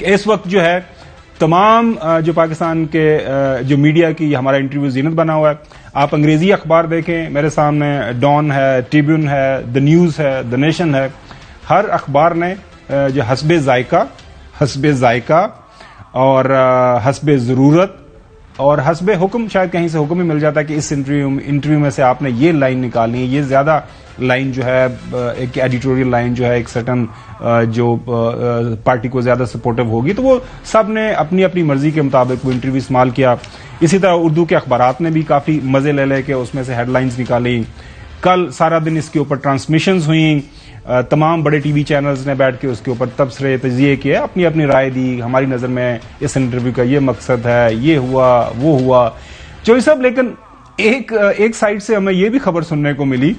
کہ اس وقت جو ہے تمام جو پاکستان کے جو میڈیا کی ہمارا انٹرویو زینت بنا ہوا ہے. آپ انگریزی اخبار دیکھیں میرے سامنے، ڈان ہے، ٹریبیون ہے، دا نیوز ہے، دا نیشن ہے، ہر اخبار نے جو حسب ذائقہ اور حسب ضرورت اور حسب حکم، شاید کہیں سے حکم ہی مل جاتا ہے کہ اس انٹرویو میں سے آپ نے یہ لائن نکالنی ہے، یہ زیادہ لائن جو ہے ایک ایڈیٹوریل لائن جو ہے ایک سرٹن جو پارٹی کو زیادہ سپورٹو ہوگی، تو وہ سب نے اپنی اپنی مرضی کے مطابق وہ انٹرویو استعمال کیا. اسی طرح اردو کے اخبارات نے بھی کافی مزے لے کے اس میں سے ہیڈ لائنز نکالی. کل سارا دن اس کے اوپر ٹرانسمیشنز ہوئیں، تمام بڑے ٹی وی چینلز نے بیٹھ کے اس کے اوپر تبصرے تجزیے کیے، اپنی اپنی رائے دی. ہماری نظر میں اس انٹرویو کا یہ مقصد ہے، یہ ہوا وہ ہوا. چودھری صاحب لیکن ایک سائڈ سے ہمیں یہ بھی خبر سننے کو ملی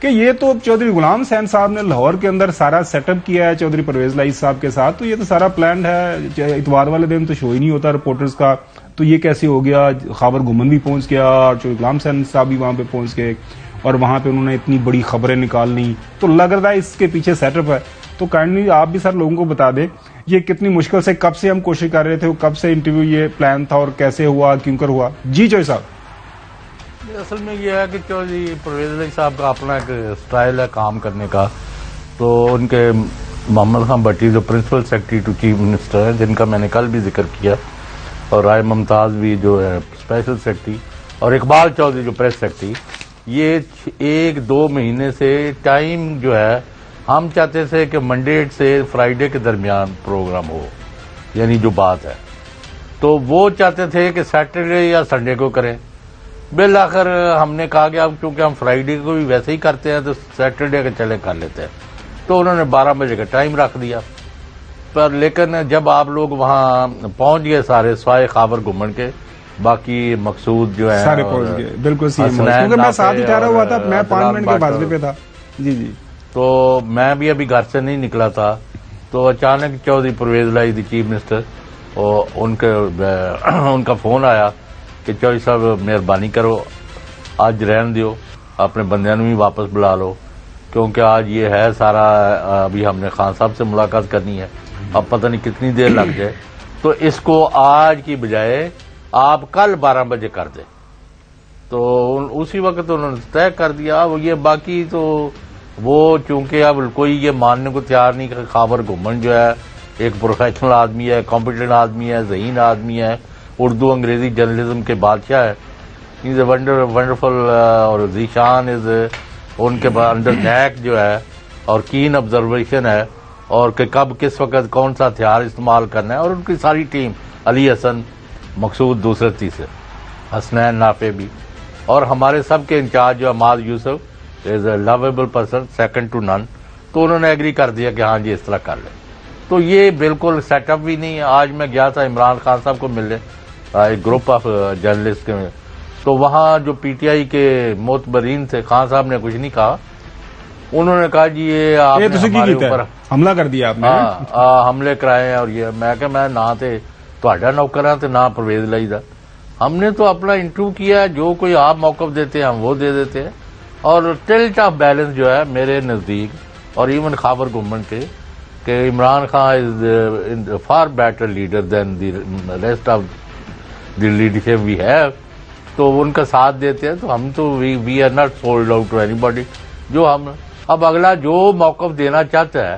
کہ یہ تو چودھری غلام حسین صاحب نے لاہور کے اندر سارا سیٹ اپ کیا ہے چودھری پرویز لائث صاحب کے ساتھ، تو یہ تو سارا پلانڈ ہے. اتوار والے دن تو شو ہی نہیں ہوتا رپورٹرز کا، تو یہ کیسے ہو گیا؟ خاور گھومن بھی پہنچ گیا اور چودھری غلام حسین صاحب بھی وہاں پہ پہنچ گئے اور وہاں پہ انہوں نے اتنی بڑی خبریں نکال لی، تو لگ رہا ہے اس کے پیچھے سیٹ اپ ہے. تو کائنڈلی آپ بھی سر لوگوں کو بتا دیں یہ کتنی مشکل سے کب سے ہم کوشش کر رہے تھے، کب سے انٹرویو یہ پلان تھا اور کیسے ہوا، کیوں کر ہوا؟ جی چودھری صاحب. اصل میں یہ ہے کہ چودھری پرویز علی صاحب کا اپنا ایک سٹائل ہے کام کرنے کا. تو ان کے محمد خان بٹی جو principal secretary to chief minister ہیں، جن کا میں نے کل بھی ذکر کیا، اور رائے ممتاز بھی جو ہے اسپیشل سیکرٹری، اور اقبال چودھری جو پریس سیکرٹری، یہ 1-2 مہینے سے ٹائم جو ہے ہم چاہتے تھے کہ منڈے سے فرائیڈے کے درمیان پروگرام ہو، یعنی جو بات ہے تو وہ چاہتے تھے کہ سیٹرڈے یا سنڈے کو کریں. بالآخر ہم نے کہا کہ اب چونکہ ہم فرائیڈے کو بھی ویسے ہی کرتے ہیں تو سیٹرڈے کے چلے کر لیتے ہیں. تو انہوں نے 12 بجے کا ٹائم رکھ دیا. پر لیکن جب آپ لوگ وہاں پہنچ گئے سارے سوائے خاور گھومن کے، باقی مقصود جو ہے سارے پہنچ گئے، بالکل صحیح، کیونکہ میں ساتھ ہی ٹھہرا ہوا تھا، میں 5 منٹ کے فاصلے پہ تھا. جی تو میں بھی ابھی گھر سے نہیں نکلا تھا، تو اچانک چودھری پرویز لائی دی چیف منسٹر، اور ان کا فون آیا کہ چودھری صاحب مہربانی کرو آج رہن دیو، اپنے بندیاں بھی واپس بلا لو، کیونکہ آج یہ ہے سارا، ابھی ہم نے خان صاحب سے ملاقات کرنی ہے، اب پتہ نہیں کتنی دیر لگ جائے، تو اس کو آج کی بجائے آپ کل 12 بجے کر دیں. تو اسی وقت انہوں نے طے کر دیا. یہ باقی تو وہ چونکہ اب کوئی یہ ماننے کو تیار نہیں کہ خاور گھومن جو ہے ایک پروفیشنل آدمی ہے، کمپیٹنٹ آدمی ہے، ذہین آدمی ہے، اردو انگریزی جرنلزم کے بادشاہ ہے. از اے ونڈرفل، اور ذیشان از ان کے انڈر نیک جو ہے، اور کین آبزرویشن ہے، اور کہ کب کس وقت کون سا ہتھیار استعمال کرنا ہے. اور ان کی ساری ٹیم، علی حسن، مقصود دوسرے تیسرے، حسنین نافع بھی، اور ہمارے سب کے انچارج جو عماد یوسف از اے لویبل پرسن، سیکنڈ ٹو نن. تو انہوں نے ایگری کر دیا کہ ہاں جی اس طرح کر لیں. تو یہ بالکل سیٹ اپ بھی نہیں ہے. آج میں گیا تھا عمران خان صاحب کو ملنے، ایک گروپ آف جرنلسٹ کے، تو وہاں جو پی ٹی آئی کے معتبرین تھے، خان صاحب نے کچھ نہیں کہا. انہوں نے کہا جی یہ آپ نے ہمارے اوپر حملہ کر دیا، آپ نے حملے کرائے ہیں. اور یہ میں کہ میں نہ تے تہاڈا نوکر ہاں تے نہ پرویز لائی دا. ہم نے تو اپنا انٹرویو کیا ہے، جو کوئی آپ موقف دیتے ہیں ہم وہ دے دیتے ہیں. اور ٹلٹ آف بیلنس جو ہے میرے نزدیک، اور ایون خاور گھومن کے، کہ Imran Khan is far better leader than the rest of the leadership we have. تو ان کا ساتھ دیتے ہیں. تو ہم تو we are not sold out to اینی باڈی. جو ہم اب اگلا جو موقف دینا چاہتا ہے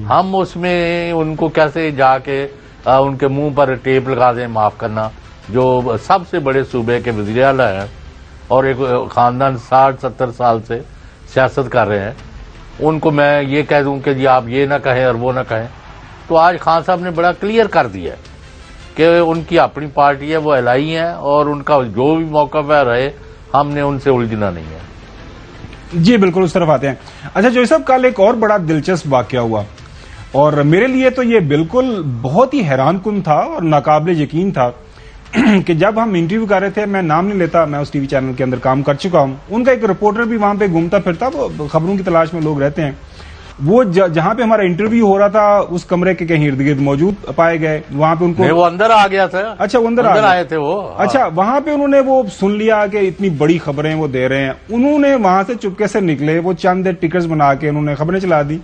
ہم اس میں ان کو کیسے جا کے ان کے منہ پر ٹیپ لگا دیں، معاف کرنا، جو سب سے بڑے صوبے کے وزیر اعلیٰ ہیں اور ایک خاندان 60-70 سال سے سیاست کر رہے ہیں، ان کو میں یہ کہہ دوں کہ جی آپ یہ نہ کہیں اور وہ نہ کہیں. تو آج خان صاحب نے بڑا کلیئر کر دیا ہے کہ ان کی اپنی پارٹی ہے، وہ الائی ہیں، اور ان کا جو بھی موقف ہے رہے، ہم نے ان سے الجھنا نہیں ہے. جی بالکل اس طرف آتے ہیں. اچھا چودھری صاحب، کل ایک اور بڑا دلچسپ واقعہ ہوا، اور میرے لیے تو یہ بالکل بہت ہی حیران کن تھا اور ناقابل یقین تھا کہ جب ہم انٹرویو کر رہے تھے، میں نام نہیں لیتا، میں اس ٹی وی چینل کے اندر کام کر چکا ہوں، ان کا ایک رپورٹر بھی وہاں پہ گھومتا پھرتا، وہ خبروں کی تلاش میں لوگ رہتے ہیں، وہ جہاں پہ ہمارا انٹرویو ہو رہا تھا اس کمرے کے کہیں ارد گرد موجود پائے گئے. وہاں پہ ان کو وہ اندر آ گیا تھا. اچھا وہ اندر آئے تھے وہ. اچھا وہاں پہ انہوں نے وہ سن لیا کہ اتنی بڑی خبریں وہ دے رہے ہیں، انہوں نے وہاں سے چپکے سے نکلے، وہ چند ٹکٹس بنا کے انہوں نے خبریں چلا دی،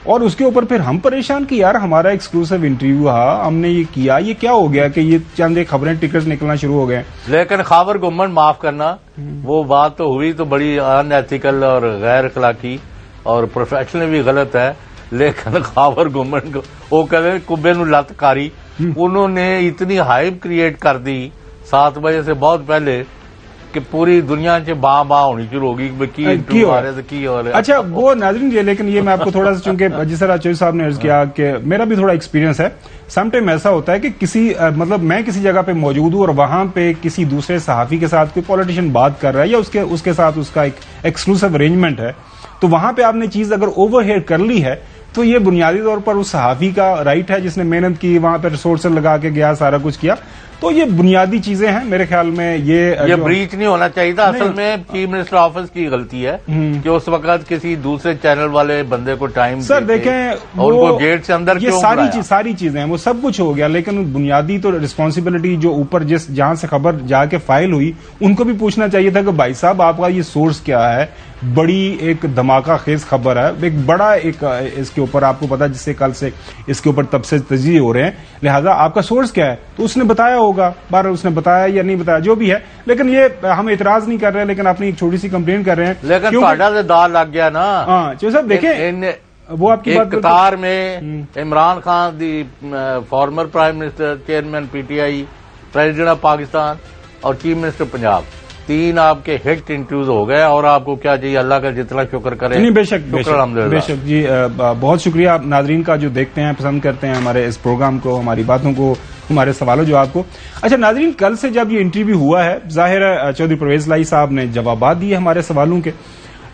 اور اس کے اوپر پھر ہم پریشان کہ یار ہمارا ایکسکلوسیو انٹرویو ہم نے یہ کیا، یہ کیا ہو گیا کہ یہ چند ایک خبریں ٹکٹس نکلنا شروع ہو گئے. لیکن خاور گورنمنٹ معاف کرنا، وہ بات تو ہوئی تو بڑی ان ایتھیکل اور غیر اخلاقی اور پروفیشنل بھی غلط ہے. لیکن خاور گورنمنٹ کو وہ کہتے ہیں کبے نو لت کاری، انہوں نے اتنی ہائپ کریٹ کر دی 7 بجے سے بہت پہلے کہ پوری دنیا سے باں ہونی شروع ہوگی کی ہو رہا ہے. اچھا وہ ناظرین جی، لیکن یہ میں آپ کو تھوڑا سا، چونکہ جس طرح چوہدری صاحب نے عرض کیا کہ میرا بھی تھوڑا ایکسپیرینس ہے، سم ٹائم ایسا ہوتا ہے کہ کسی مطلب میں کسی جگہ پہ موجود ہوں اور وہاں پہ کسی دوسرے صحافی کے ساتھ کوئی پولیٹیشین بات کر رہا ہے یا اس کے ساتھ اس کا ایک ایکسکلوسیو ارینجمنٹ ہے، تو وہاں پہ آپ نے چیز اگر اوور ہیئر کر لی ہے تو یہ بنیادی طور پر اس صحافی کا رائٹ ہے جس نے محنت کی، وہاں پہ ریسورسز لگا کے گیا، سارا کچھ کیا. تو یہ بنیادی چیزیں ہیں میرے خیال میں. یہ بریچ نہیں ہونا چاہیے تھا. اصل میں چیف منسٹر آفس کی غلطی ہے کہ اس وقت کسی دوسرے چینل والے بندے کو ٹائم سر دیکھیں اور ان کو گیٹ سے اندر یہ ساری چیزیں ہیں، وہ سب کچھ ہو گیا، لیکن بنیادی تو ریسپانسبلٹی جو اوپر جہاں سے خبر جا کے فائل ہوئی ان کو بھی پوچھنا چاہیے تھا کہ بھائی صاحب آپ کا یہ سورس کیا ہے. بڑی ایک دھماکہ خیز خبر ہے، ایک بڑا ایک اس کے اوپر آپ کو پتا جس سے کل سے اس کے اوپر تبصرے تجزیے ہو رہے ہیں، لہذا آپ کا سورس کیا ہے. تو اس نے بتایا ہوگا، بار اس نے بتایا یا نہیں بتایا جو بھی ہے، لیکن یہ ہم اعتراض نہیں کر رہے، لیکن اپنی ایک چھوٹی سی کمپلین کر رہے ہیں. لیکن تھوڑا سے دار لگ گیا نا. ہاں صاحب دیکھیں وہ آپ کی بات قطار میں Imran Khan the former prime minister, chairman P T I, president of Pakistan اور چیف منسٹر پنجاب، 3 آپ کے ہٹ انٹرویوز ہو گئے. اور آپ کو کیا چاہیے؟ اللہ کا جتنا شکر کرے. نہیں بے شک جی، بہت شکریہ ناظرین کا جو دیکھتے ہیں، پسند کرتے ہیں ہمارے اس پروگرام کو، ہماری باتوں کو، ہمارے سوالوں جواب کو. اچھا ناظرین، کل سے جب یہ انٹرویو ہوا ہے، ظاہر ہے چودھری پرویز الہی صاحب نے جوابات دیے ہمارے سوالوں کے،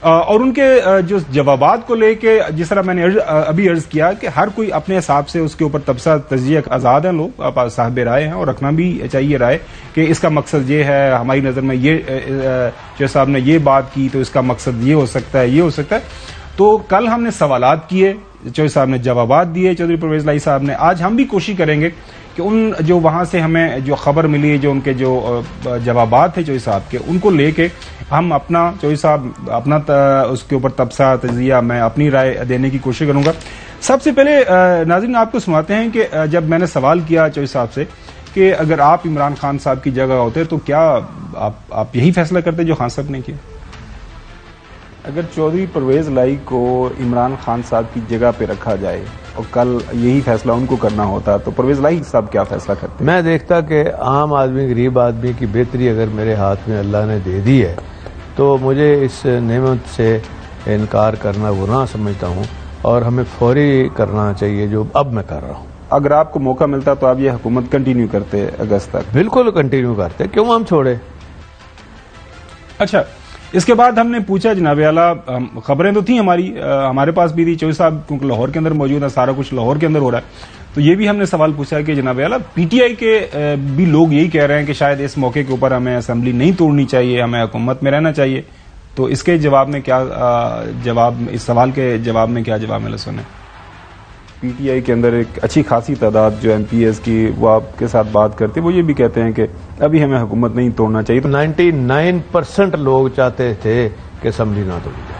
اور ان کے جو جوابات کو لے کے جس طرح میں نے ابھی عرض کیا کہ ہر کوئی اپنے حساب سے اس کے اوپر تبصرہ تجزیہ آزاد ہیں، لوگ صاحب رائے ہیں اور رکھنا بھی چاہیے رائے کہ اس کا مقصد یہ ہے، ہماری نظر میں یہ جو صاحب نے یہ بات کی تو اس کا مقصد یہ ہو سکتا ہے، یہ ہو سکتا ہے. تو کل ہم نے سوالات کیے، چودھری صاحب نے جوابات دیے، چودھری پرویز الہی صاحب نے. آج ہم بھی کوشش کریں گے کہ ان جو وہاں سے ہمیں جو خبر ملی، جو ان کے جو جوابات تھے چودھری صاحب کے، ان کو لے کے ہم اپنا چودھری صاحب اپنا اس کے اوپر تبصرہ تجزیہ میں اپنی رائے دینے کی کوشش کروں گا. سب سے پہلے ناظرین آپ کو سناتے ہیں کہ جب میں نے سوال کیا چودھری صاحب سے کہ اگر آپ عمران خان صاحب کی جگہ ہوتے تو کیا آپ یہی فیصلہ کرتے جو خان صاحب نے کیا؟ اگر چودھری پرویز الہی کو عمران خان صاحب کی جگہ پہ رکھا جائے اور کل یہی فیصلہ ان کو کرنا ہوتا تو پرویز الہی صاحب کیا فیصلہ کرتے؟ میں دیکھتا کہ عام آدمی، غریب آدمی کی بہتری اگر میرے ہاتھ میں اللہ نے دے دی ہے تو مجھے اس نعمت سے انکار کرنا گناہ سمجھتا ہوں، اور ہمیں فوری کرنا چاہیے جو اب میں کر رہا ہوں. اگر آپ کو موقع ملتا تو آپ یہ حکومت کنٹینیو کرتے اگست تک؟ بالکل کنٹینیو کرتے، کیوں ہم چھوڑے. اچھا، اس کے بعد ہم نے پوچھا جناب اعلیٰ، خبریں تو تھیں ہمارے پاس بھی تھی، چودھری صاحب کیونکہ لاہور کے اندر موجود ہے، سارا کچھ لاہور کے اندر ہو رہا ہے، تو یہ بھی ہم نے سوال پوچھا کہ جناب اعلیٰ پی ٹی آئی کے بھی لوگ یہی کہہ رہے ہیں کہ شاید اس موقع کے اوپر ہمیں اسمبلی نہیں توڑنی چاہیے، ہمیں حکومت میں رہنا چاہیے. تو اس کے جواب میں کیا اس سوال کے جواب میں کیا جواب ملا سنیں؟ پی ٹی آئی کے اندر ایک اچھی خاصی تعداد جو ایم پی ایس کی وہ آپ کے ساتھ بات کرتے ہیں، وہ یہ بھی کہتے ہیں کہ ابھی ہمیں حکومت نہیں توڑنا چاہیے. 99% لوگ چاہتے تھے کہ اسمبلی نہ توڑی جائے.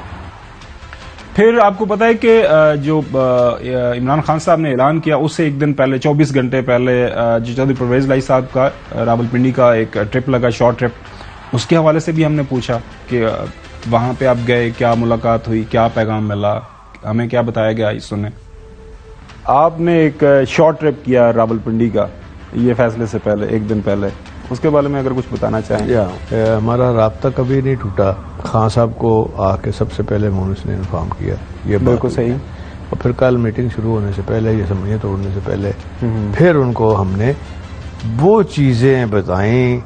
پھر آپ کو پتا ہے کہ جو عمران خان صاحب نے اعلان کیا اس سے ایک دن پہلے 24 گھنٹے پہلے جو چودھری پرویز الہی صاحب کا راولپنڈی کا ایک ٹرپ لگا، شارٹ ٹرپ، اس کے حوالے سے بھی ہم نے پوچھا کہ وہاں پہ آپ گئے، کیا ملاقات ہوئی، کیا پیغام ملا، ہمیں کیا بتایا گیا، سنیں. آپ نے ایک شارٹ ٹرپ کیا راولپنڈی کا یہ فیصلے سے پہلے، ایک دن پہلے، اس کے بارے میں اگر کچھ بتانا چاہیں. ہمارا رابطہ کبھی نہیں ٹوٹا. خان صاحب کو آ کے سب سے پہلے مونس نے انفارم کیا، یہ بالکل صحیح. اور پھر کل میٹنگ شروع ہونے سے پہلے، یہ اسمبلی توڑنے سے پہلے پھر ان کو ہم نے وہ چیزیں بتائیں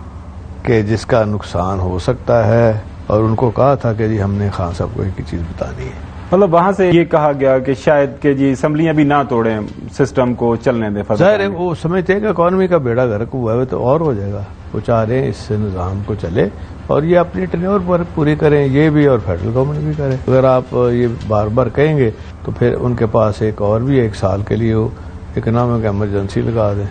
کہ جس کا نقصان ہو سکتا ہے، اور ان کو کہا تھا کہ جی ہم نے خان صاحب کو ایک چیز بتانی ہے. مطلب وہاں سے یہ کہا گیا کہ شاید کہ جی اسمبلیاں بھی نہ توڑیں، سسٹم کو چلنے دیں. ظاہر ہے وہ سمجھتے ہیں کہ اکانومی کا بیڑا غرق ہوا ہے تو اور ہو جائے گا. وہ چاہ رہے ہیں اس نظام کو چلے اور یہ اپنی ٹینیور پر پوری کریں، یہ بھی اور فیڈرل گورنمنٹ بھی کرے. اگر آپ یہ بار بار کہیں گے تو پھر ان کے پاس ایک اور بھی 1 سال کے لیے اکنامک ایمرجنسی لگا دیں.